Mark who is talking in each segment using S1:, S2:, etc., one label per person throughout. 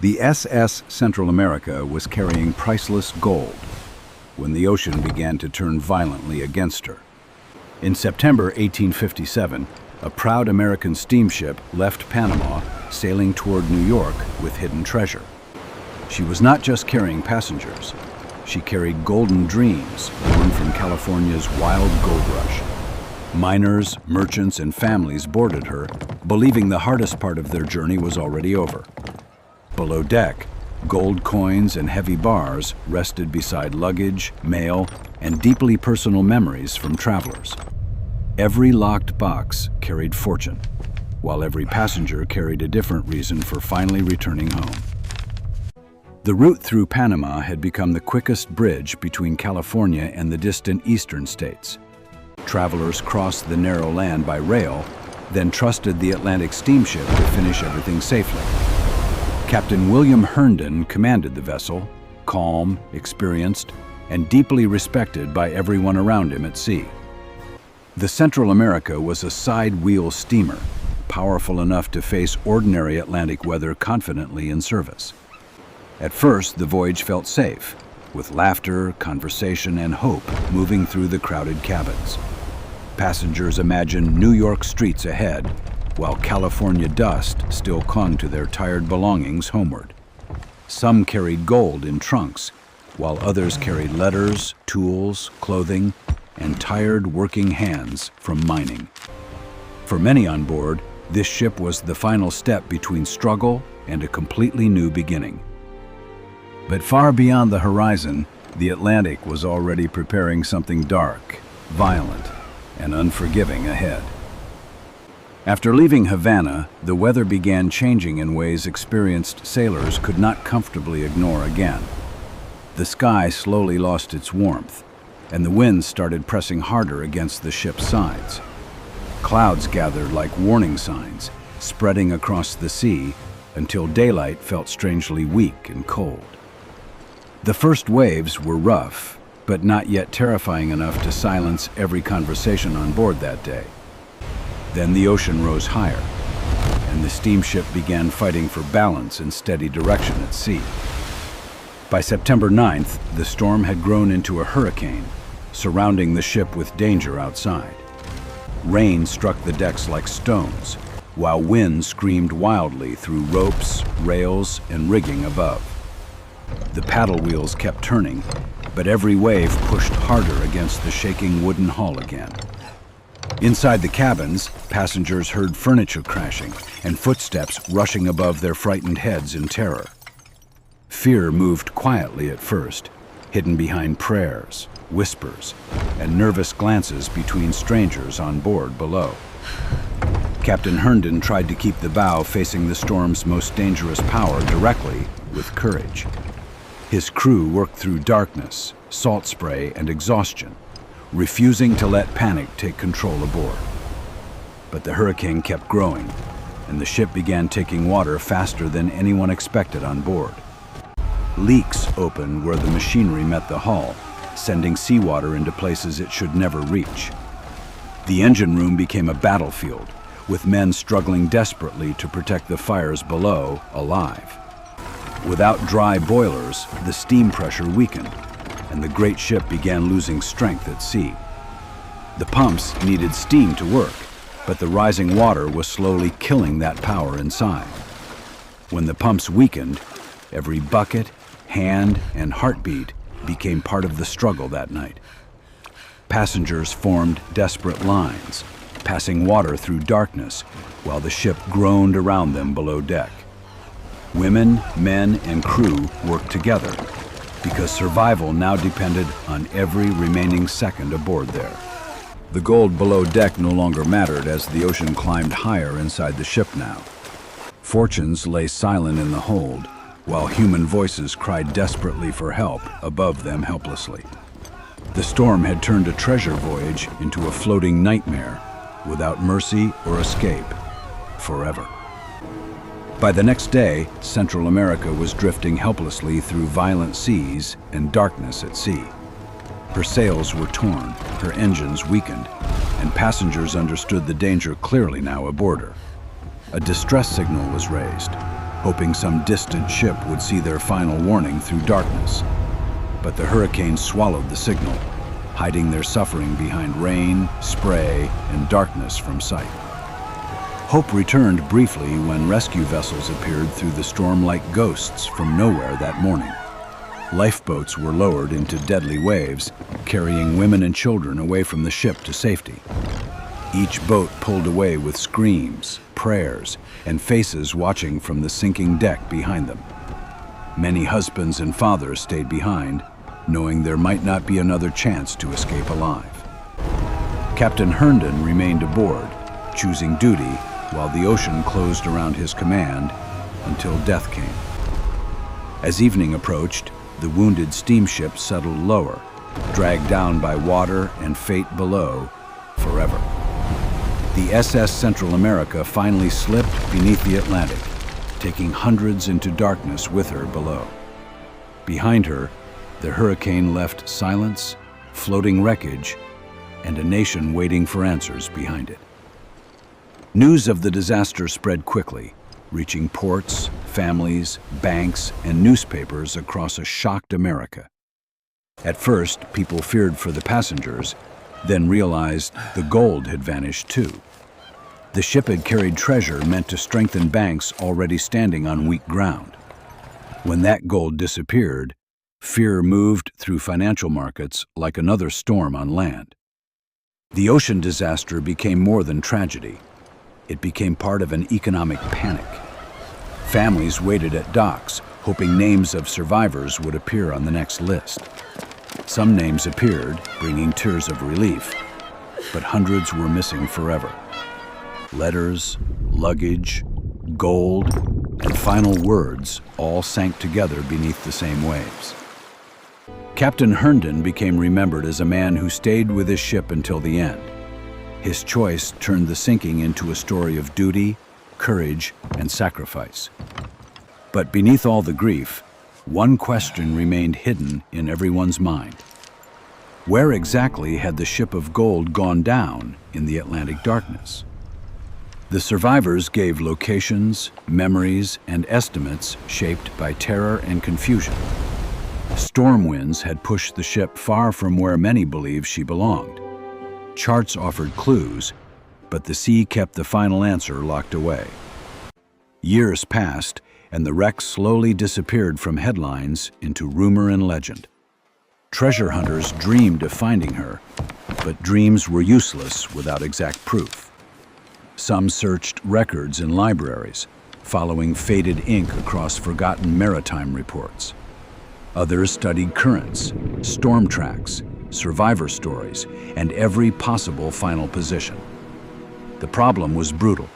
S1: The SS Central America was carrying priceless gold when the ocean began to turn violently against her. In September 1857, a proud American steamship left Panama, sailing toward New York with hidden treasure. She was not just carrying passengers. She carried golden dreams born from California's wild gold rush. Miners, merchants, and families boarded her, believing the hardest part of their journey was already over. Below deck, gold coins and heavy bars rested beside luggage, mail, and deeply personal memories from travelers. Every locked box carried fortune, while every passenger carried a different reason for finally returning home. The route through Panama had become the quickest bridge between California and the distant eastern states. Travelers crossed the narrow land by rail, then trusted the Atlantic steamship to finish everything safely. Captain William Herndon commanded the vessel, calm, experienced, and deeply respected by everyone around him at sea. The Central America was a side-wheel steamer, powerful enough to face ordinary Atlantic weather confidently in service. At first, the voyage felt safe, with laughter, conversation, and hope moving through the crowded cabins. Passengers imagined New York streets ahead, while California dust still clung to their tired belongings homeward. Some carried gold in trunks, while others carried letters, tools, clothing, and tired working hands from mining. For many on board, this ship was the final step between struggle and a completely new beginning. But far beyond the horizon, the Atlantic was already preparing something dark, violent, and unforgiving ahead. After leaving Havana, the weather began changing in ways experienced sailors could not comfortably ignore again. The sky slowly lost its warmth, and the winds started pressing harder against the ship's sides. Clouds gathered like warning signs, spreading across the sea until daylight felt strangely weak and cold. The first waves were rough, but not yet terrifying enough to silence every conversation on board that day. Then the ocean rose higher, and the steamship began fighting for balance and steady direction at sea. By September 9th, the storm had grown into a hurricane, surrounding the ship with danger outside. Rain struck the decks like stones, while wind screamed wildly through ropes, rails, and rigging above. The paddle wheels kept turning, but every wave pushed harder against the shaking wooden hull again. Inside the cabins, passengers heard furniture crashing and footsteps rushing above their frightened heads in terror. Fear moved quietly at first, hidden behind prayers, whispers, and nervous glances between strangers on board below. Captain Herndon tried to keep the bow facing the storm's most dangerous power directly with courage. His crew worked through darkness, salt spray, and exhaustion, refusing to let panic take control aboard. But the hurricane kept growing, and the ship began taking water faster than anyone expected on board. Leaks opened where the machinery met the hull, sending seawater into places it should never reach. The engine room became a battlefield, with men struggling desperately to protect the fires below alive. Without dry boilers, the steam pressure weakened, and the great ship began losing strength at sea. The pumps needed steam to work, but the rising water was slowly killing that power inside. When the pumps weakened, every bucket, hand, and heartbeat became part of the struggle that night. Passengers formed desperate lines, passing water through darkness while the ship groaned around them below deck. Women, men, and crew worked together because survival now depended on every remaining second aboard there. The gold below deck no longer mattered as the ocean climbed higher inside the ship now. Fortunes lay silent in the hold, while human voices cried desperately for help above them helplessly. The storm had turned a treasure voyage into a floating nightmare without mercy or escape, forever. By the next day, Central America was drifting helplessly through violent seas and darkness at sea. Her sails were torn, her engines weakened, and passengers understood the danger clearly now aboard her. A distress signal was raised. hoping some distant ship would see their final warning through darkness. But the hurricane swallowed the signal, hiding their suffering behind rain, spray, and darkness from sight. Hope returned briefly when rescue vessels appeared through the storm like ghosts from nowhere that morning. Lifeboats were lowered into deadly waves, carrying women and children away from the ship to safety. Each boat pulled away with screams, prayers, and faces watching from the sinking deck behind them. Many husbands and fathers stayed behind, knowing there might not be another chance to escape alive. Captain Herndon remained aboard, choosing duty while the ocean closed around his command until death came. As evening approached, the wounded steamship settled lower, dragged down by water and fate below forever. The SS Central America finally slipped beneath the Atlantic, taking hundreds into darkness with her below. Behind her, the hurricane left silence, floating wreckage, and a nation waiting for answers behind it. News of the disaster spread quickly, reaching ports, families, banks, and newspapers across a shocked America. At first, people feared for the passengers, then realized the gold had vanished too. The ship had carried treasure meant to strengthen banks already standing on weak ground. When that gold disappeared, fear moved through financial markets like another storm on land. The ocean disaster became more than tragedy. It became part of an economic panic. Families waited at docks, hoping names of survivors would appear on the next list. Some names appeared, bringing tears of relief, but hundreds were missing forever. Letters, luggage, gold, and final words all sank together beneath the same waves. Captain Herndon became remembered as a man who stayed with his ship until the end. His choice turned the sinking into a story of duty, courage, and sacrifice. But beneath all the grief, one question remained hidden in everyone's mind. Where exactly had the ship of gold gone down in the Atlantic darkness? The survivors gave locations, memories, and estimates shaped by terror and confusion. Storm winds had pushed the ship far from where many believed she belonged. Charts offered clues, but the sea kept the final answer locked away. Years passed, and the wreck slowly disappeared from headlines into rumor and legend. Treasure hunters dreamed of finding her, but dreams were useless without exact proof. Some searched records in libraries, following faded ink across forgotten maritime reports. Others studied currents, storm tracks, survivor stories, and every possible final position. The problem was brutal.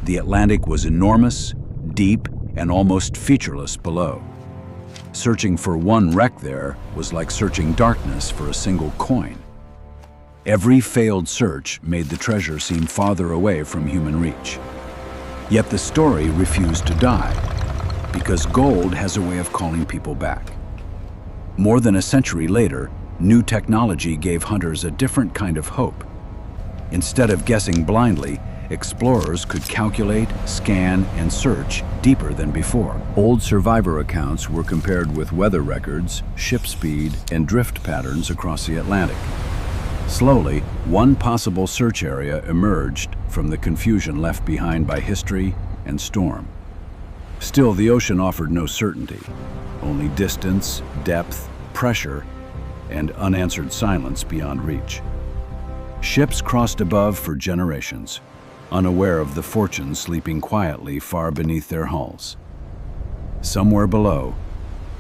S1: The Atlantic was enormous, deep, and almost featureless below. Searching for one wreck there was like searching darkness for a single coin. Every failed search made the treasure seem farther away from human reach. Yet the story refused to die, because gold has a way of calling people back. More than a century later, new technology gave hunters a different kind of hope. Instead of guessing blindly, explorers could calculate, scan, and search deeper than before. Old survivor accounts were compared with weather records, ship speed, and drift patterns across the Atlantic. Slowly, one possible search area emerged from the confusion left behind by history and storm. Still, the ocean offered no certainty, only distance, depth, pressure, and unanswered silence beyond reach. Ships crossed above for generations, unaware of the fortunes sleeping quietly far beneath their hulls. Somewhere below,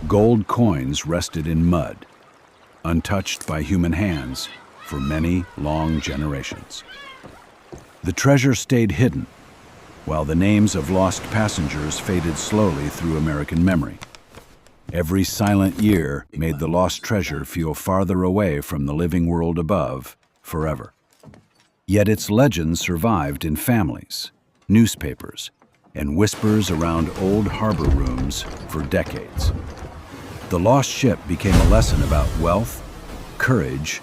S1: gold coins rested in mud, untouched by human hands for many long generations. The treasure stayed hidden, while the names of lost passengers faded slowly through American memory. Every silent year made the lost treasure feel farther away from the living world above forever. Yet its legend survived in families, newspapers, and whispers around old harbor rooms for decades. The lost ship became a lesson about wealth, courage,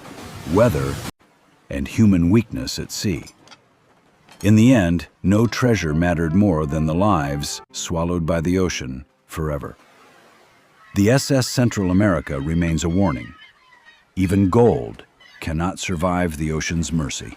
S1: weather, and human weakness at sea. In the end, no treasure mattered more than the lives swallowed by the ocean forever. The SS Central America remains a warning. Even gold cannot survive the ocean's mercy.